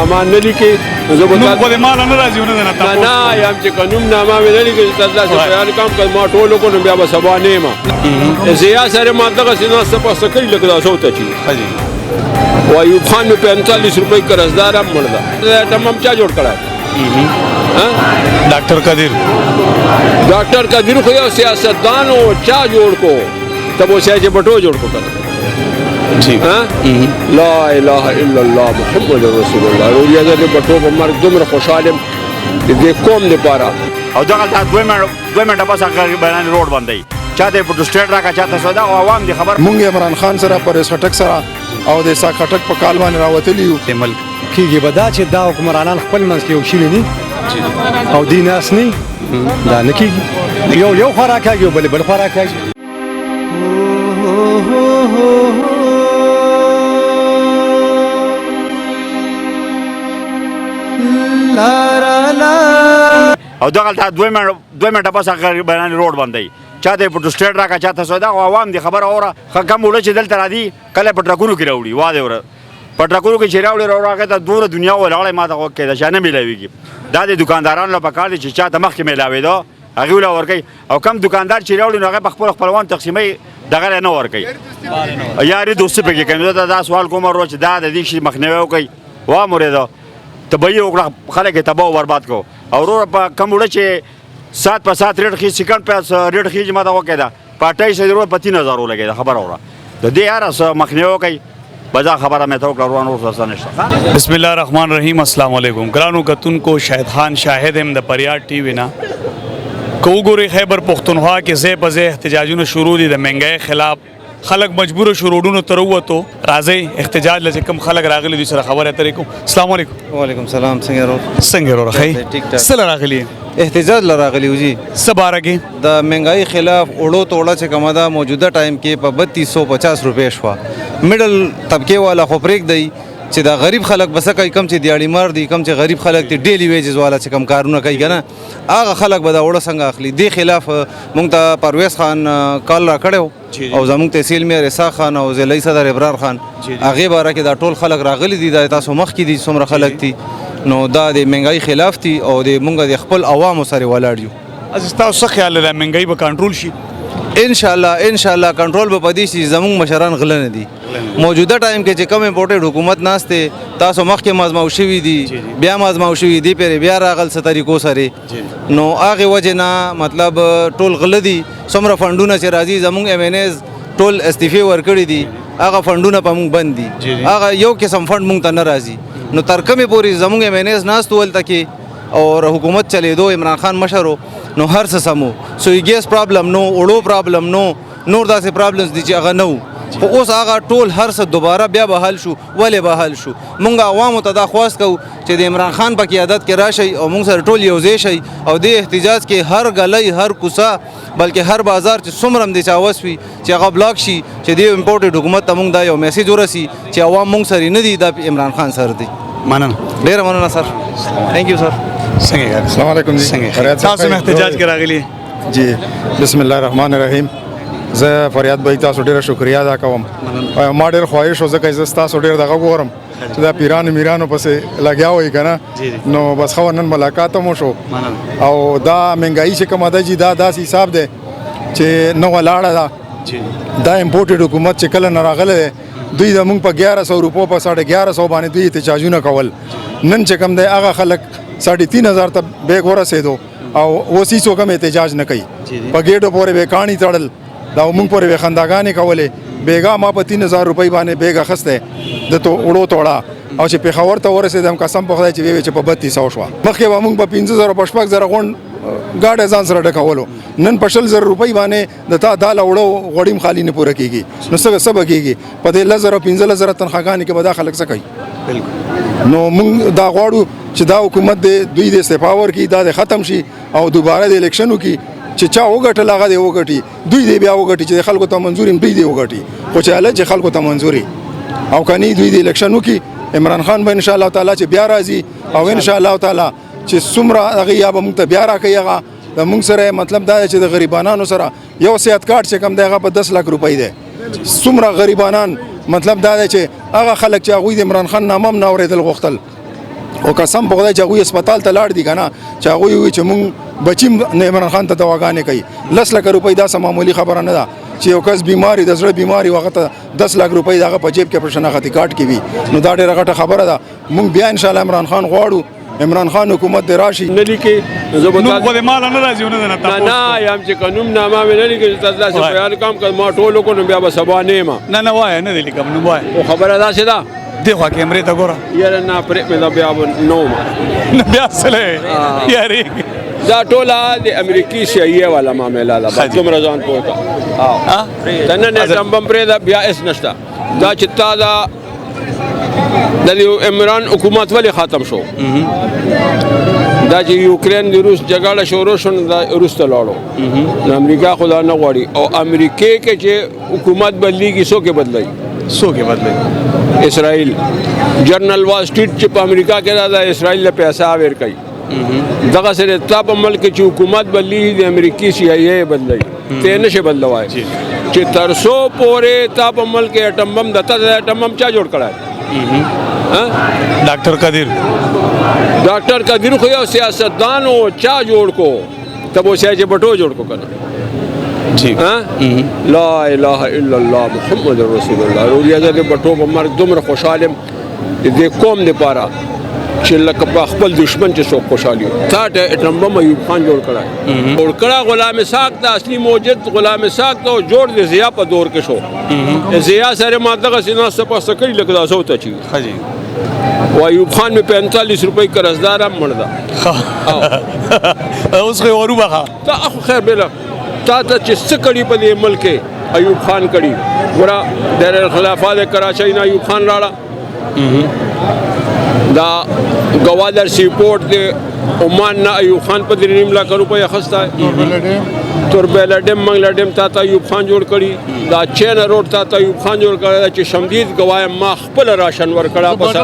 نامه نه لیکي زه به نو په مال نه راځي ونه نه تاسو نه یم چې قانون نامه مې نه لیکي تاسو داسې بیان کوم که ما ټول وکړو بیا به سبا نه یم ضیا سره ما دغسې ناسته پاسته کړي لکه دا څه ته چې و ایوب خان مې 45 روپۍ قرضدار هم مړ ده تمام چا جوړ کړی ډاکټر قدیر خو یو سیاستدان و چا جوړ کو ته به سیاج بټو جوړ کو کنه لا اله الا الله محمد رسول الله رویا دې بټو په مرګ دومره خوشاله دې قوم لپاره او دغه 2 منټه پس هغه بیان روډ باندې چا دې په سټیټ راکا چاته سودا او عوام دي خبر مونږ عمران خان سره پر سټک سره او د سا خټک په کال باندې راوتلی یو عمل کیږي به دا چې دا حکمرانان خپل منځ کې یو شي نه او دین اس نه دا نه کیږي یو خورا کوي بل خورا کوي او دغه 2 منټه پس هغه بیان روډ باندې چا دې په سټیټ راکا چاته سودا او عوام دي خبر اوره کم وړه چې دلته را دي کله په ټرکونو کې راوړي واده وره په ټرکونو کې چې راوړي ته دوره دنیا ولاړې ما ته وکړه دا شانه ملويږي دا د دکاندارانو په کار دي چې چاته مخکې ملاوي دا هغه ولا ورګي او کم دکاندار چې راوړي نو هغه خپلوان تقسیمي دغه نه ورګي یاري دوست په کې کنه دا سوال کوم ورو چې دا د دې شي مخنیوي کوي وا مریدا تبي وکړه خلک تباہ او برباد کو او په کم وړه چې 7 په 7 ریټ خي سکند په ریټ خي ما دا وکړه پټای سره ورو په 3000 لګي خبر اوره د دې یار مخنیوي کوي بازا خبره مې ته روان ورسره نشته بسم الله الرحمن الرحیم السلام علیکم ګرانو کتون کو شاهد خان شاهد هم د پریاد ټي وی نا کو ګوري خیبر پختونخوا کې زه په زه احتجاجونه شروع دي د منګای خلاف خلک مجبور شروعونو تروتو راځي احتجاج لږ کم خلک راغلي دي سره خبره اترې کو السلام علیکم وعلیکم السلام څنګه راغلی سره راغلی احتجاج لراغلی وجي سبارګي د منګای خلاف اړو توړه چې کومه دا موجوده ټایم کې په 3250 روپے شو میډل طبقه والا خو پریک دی چې دا غریب خلک بس کوي کم چې دیاړي مار دي کم چې غریب خلک ته ډیلی ویجز والا چې کم کارونه کوي کنه هغه خلک به دا وړه څنګه اخلي دی خلاف مونږ ته پرویز خان کال را کړو او زموږ تحصیل مې رسا خان او ضلعي صدر ابرار خان هغه باره کې دا ټول خلک راغلي دي دا تاسو مخ کې دي څومره خلک دي نو دا د منګای خلاف دي او د مونږ د خپل عوامو سره ولاړ یو از تاسو خیال ده منګای به کنټرول شي ان شاء الله کنټرول به پدې شي زموږ مشران غل نه دي موجوده ټایم کې چې کوم امپورټډ حکومت ناشته تاسو مخکې مازماو شوی دي بیا مازماو شوی دي پر بیا راغل ست طریقو سره نو هغه وجه نه مطلب ټول غل دي څومره فندونه چې راځي زموږ ایم ان ایز ټول استعفی ورکړي دي هغه فندونه په موږ بند دي هغه یو قسم فند موږ ته نه راځي نو تر کومه پوری زموږ ایم ان ایز ناست ولته کې اور حکومت چلے دو عمران خان مشرو نو هر څه سمو سو ګیس پرابلم نو اړو پرابلم نو نور داسې پرابلمز دي چې هغه نو خو اوس هغه ټول هر څه دوباره بیا بحال شو ولې بحال شو مونږ عوامو ته دا خواست کوو چې د عمران خان په قیادت کې راشي او مونږ سره ټول یو ځای شي او د احتجاج کې هر غلۍ هر کوڅه بلکې هر بازار چې څومره د چاوس وي چې هغه بلاک شي چې د امپورټډ حکومت ته مونږ دا یو میسج ورسي چې عوام مونږ سره نه دي د عمران خان سره دي مننه ډیر مننه سر ثانک یو سر څنګه السلام علیکم جی تاسو احتجاج کې راغلي جی بسم الله الرحمن الرحیم زه فریاد به تاسو ډیره شکریا ادا کوم ما ډیر خواهش و زکه زه تاسو ډیر دغه ګورم چې دا پیران میرانو پسې لګیا وای کنه نو بس خو نن ملاقات مو شو او دا منګای چې کومه ده جی دا داس حساب ده چې نو ولاړه دا امپورټډ حکومت چې کله نه راغله دوی د مونږ په 1100 روپو په 1150 باندې دوی احتجاجونه کول نن چې کوم ده هغه خلک 3500 ته بیگ ورسېدو او اوسې څوک هم احتجاج نه کوي په ګېټو پورې به کاڼي تړل دا مونږ پورې به خنداګانې کولې بیګا ما په 3000 روپۍ باندې بیګ اخسته د تو وړو توړه او چې پیښور ته ورسېدم قسم په خدای چې وی چې په 3200 شو مخکې به مونږ په 15000 په 6000 غون ګاډه ځان سره ډکولو نن په 10000 روپۍ باندې د تا دال وړو غوړیم خالی نه پوره کیږي نو څه سبا کیږي په دې 1000 15000 تنخواګانې کې به دا خلک څه کوي نو مونږ دا غواړو چې دا حکومت دوی د استعفا ورکړي دا ختم شي او دوباره د الیکشنو کې چې چا وګټل هغه دی وګټي دوی دی بیا وګټي چې خلکو ته منظوري دوی دی وګټي خو چې الله چې خلکو ته منظوري او کني دوی د الیکشنو کې عمران خان به ان شاء الله تعالی چې بیا راځي او ان شاء الله تعالی چې څومره هغه یا به موږ ته بیا راکړي هغه د موږ سره مطلب دا چې د غریبانو سره یو صحت کارت چې کم دی هغه په 10 لک روپۍ دی څومره غریبانان مطلب دا چې هغه خلک چې هغه د عمران خان نامم نه اورېدل غوښتل او قسم په خدای چې هغوی هسپتال ته لاړ دي که نه چې هغوی وایي چې مونږ بچي عمران خان ته دواګانې کوي 10 لک روپۍ داسې معمولي خبره نه ده چې یو کس بیماري د زړه بیماري هغه ته 10 لک روپۍ د هغه په جیب کې په شناختي کارت کې وي نو دا ډېره غټه خبره ده مونږ بیا انشاءالله عمران خان غواړو عمران خان حکومت دې راشي نه لیکي نو خو د مال نه راځي ونه نه نه یم چې قانون نامه مې نه لیکي چې تاسو داسې بیان کوم که ما ټولو کو نو بیا به سبا نه یم نه وای نه دی لیکم نو وای خو خبره داسې ده دی خو کیمرې ته ګوره یاره نه پرې مې دا بیا به نه وم نه بیا سره یاري دا ټوله د امریکي CIA والا معامله ده بس دومره ځان پوه کړه ته نن یې ډمبم پرېږده بیا هېڅ نشته دا چې تا دا د عمران حکومت ولې ختم شو دا چې یوکرین د روس جګړه شروع شو نو دا روس ته لاړو نو امریکا خو دا نه غواړي او امریکې کې چې حکومت بدلیږي څوک یې بدلوي څوک یې بدلوي اسرائیل جنرال وال سټریټ چې په امریکا کې دا د اسرائیل له پیسې ورکوي دغه سره تا په ملک چې حکومت بدلی د امریکي CIA بدلی ته نشي بدلوای چې ترسو پورې تا په ملک اټم بم دته اټم بم چا جوړ کړای ډاکټر قدیر خو یو سیاستدان او چا جوړ کو تب او سیاج بټو جوړ کو کنه جی لا اله الا الله محمد رسول الله روریازه د بټو په مرګ دومره خوشاله دې قوم د پاره چې لکه په خپل دشمن چې څوک خوشحالي تا ته اټم بم ایوب خان جوړ کړای جوړ کړه غلام اسحاق د اصلي موجود غلام اسحاق ته جوړ د ضیا په دور کې شو ضیا سره ما دغه سینا سپاس کړي لکه دا سوته چی حاجی و ایوب خان می 45 روپۍ قرضدار هم مړ دا اوس خو ورو بخا تا اخو خیر بلا تا ته چې څه کړي په دې ملک ایوب خان کړي ګوره د خلافت کراچۍ نه ایوب خان راړه دا گوادر سی پورٹ دے عمان نه ایوب خان په 3 لک روپۍ اخسته توربیله ډیم منګله ډیم تا ته ایوب خان جوړ کړي دا چین روډ تا ته ایوب خان جوړ کړی چې شمدید گوایم ما خپل راشن ورکړه بس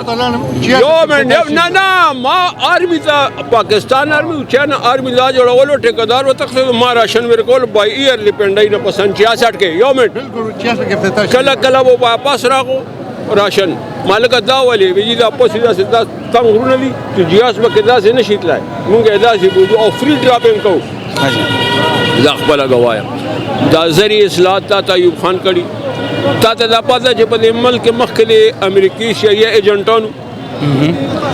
یو منډ نه ما آرمی ته پاکستان آرمی چین آرمی دا جوړولو ټیکدار وتخصص ما راشن ورکول بای ایر لپنډای نه پسند 66 کې یو منټ کله وہ واپس راغو راشن مالک دا ولی ویجی دا پوسی دا سدا تنگرونه دي چې جیاس به دا سه نشي تلای مونږه دا سه بوجو او فری ډراپینګ کو دا خپل غوایم دا زری اصلاحات تا ایوب خان کړي تا ته دا پاته چې په ملک مخکې امریکای CIA ایجنټانو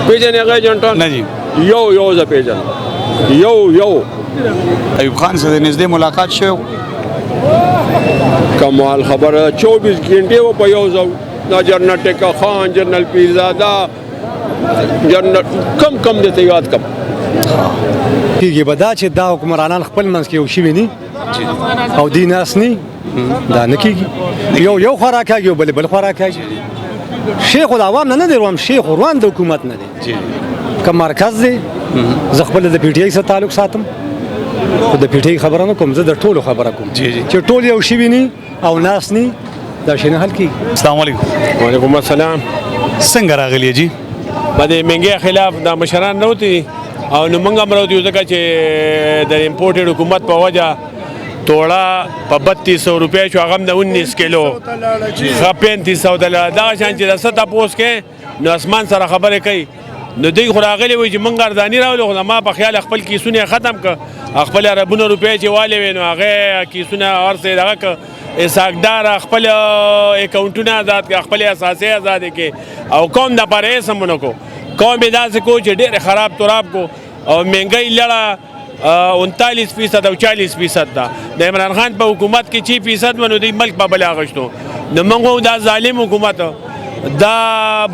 پیژنې هغه ایجنټان نه جی یو ز پیژن یو ایوب خان سره نږدې ملاقات شو کمال خبره 24 غنټه و په یو ځو دا جنرل ټیکا خان جنرل پیرزاده جنرل کم دته یاد کم کیږي بدا چې دا حکمرانان خپل منځ کې یو شي ویني او دین اسني دا نه کیږي یو خوراکاږي بل خوراکاږي شیخ العوام نه دی روان شیخ روان د حکومت نه دی کوم مرکز دی زه خپل د PTI سره تعلق ساتم خو د PTI خبره نه کوم زه د ټولو خبره کوم چې ټول یو شي ویني او ناس ني دا شنه حل کی السلام علیکم وعلیکم السلام څنګه راغلی جی باندې منګي خلاف د مشران نه وتی او نو موږ امر وتی ځکه چې د امپورټډ حکومت په وجه توړه په 3200 روپیا شو هغه د 19 کیلو خا 3500 ډالر دا شان چې د 7 پوس کې نو اسمان سره خبره کوي نو دوی خو راغلی وي چې موږ ارزانی راولو خو ما په خیال خپل کیسونه ختم ک خپل عربونو روپیا چې والي وینو هغه کیسونه ورسه دغه اساقدار خپل اکاونټونه آزاد کړ خپل اساسي آزاد کړ او قوم د پاره سمونو کو قوم به داسې کو چې ډېر خراب تراب کو او مهنګي لړه 39% او 40% ده د عمران خان په حکومت کې 6% منو دی ملک په بلا غشتو نو موږ دا ظالم حکومت دا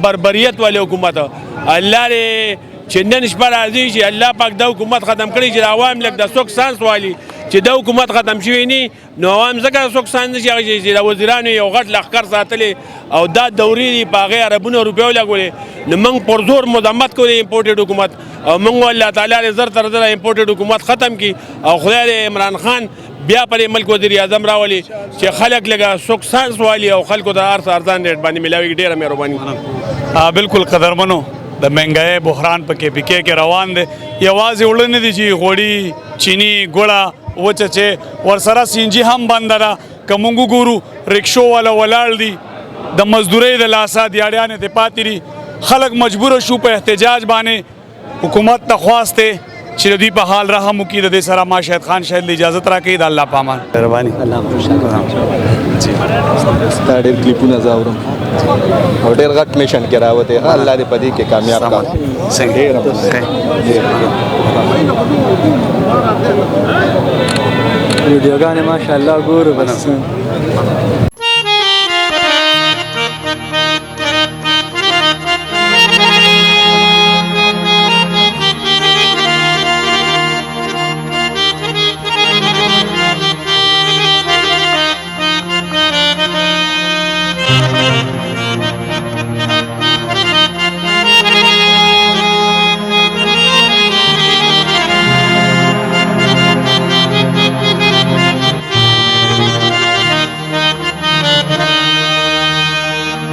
بربریت والے حکومت الله دې چې نن شپه راځي چې الله پاک دا حکومت ختم کړي چې عوام لک د سوک سانس والی چې دا حکومت ختم شوی ني نو عوام ځکه سوک سانس نشي چې د وزیرانو یو غټ لخر ساتلې او دا دوري دی پاغه عربونو روپیو لګولې نو موږ پر زور مذمت کوو امپورټډ حکومت او موږ الله تعالی دې زر تر زر امپورټډ حکومت ختم کی او خدای دې عمران خان بیا پر ملک وزیر اعظم راولي چې خلک لګا سوک سانس والی او خلکو د ارزان ریټ باندې ملاوي ډیره مهرباني بالکل قدرمنو د مهنګای بحران په کې کې روان دی یوازې وړاندې دي چې غوړي چینی ګوړه وچه ورسره سینجی هم بند ده که موږ ګورو رکشو والا ولاړ دي د مزدورۍ د لاسه دیاړیانې ته پاتې دي خلک مجبور شو په احتجاج باندې حکومت ته خواسته چې د دې په حال رحم وکړي. د دې سره ما شاهد خان شاهد له اجازه راکړي د الله پامان مهرباني. ستا ډېر کلیپونه زه اورم او ډېر غټ میشن کې راوتی الله دې په دې کې کامیاب کړي. ویډیوګانې ماشاءالله ګورو بس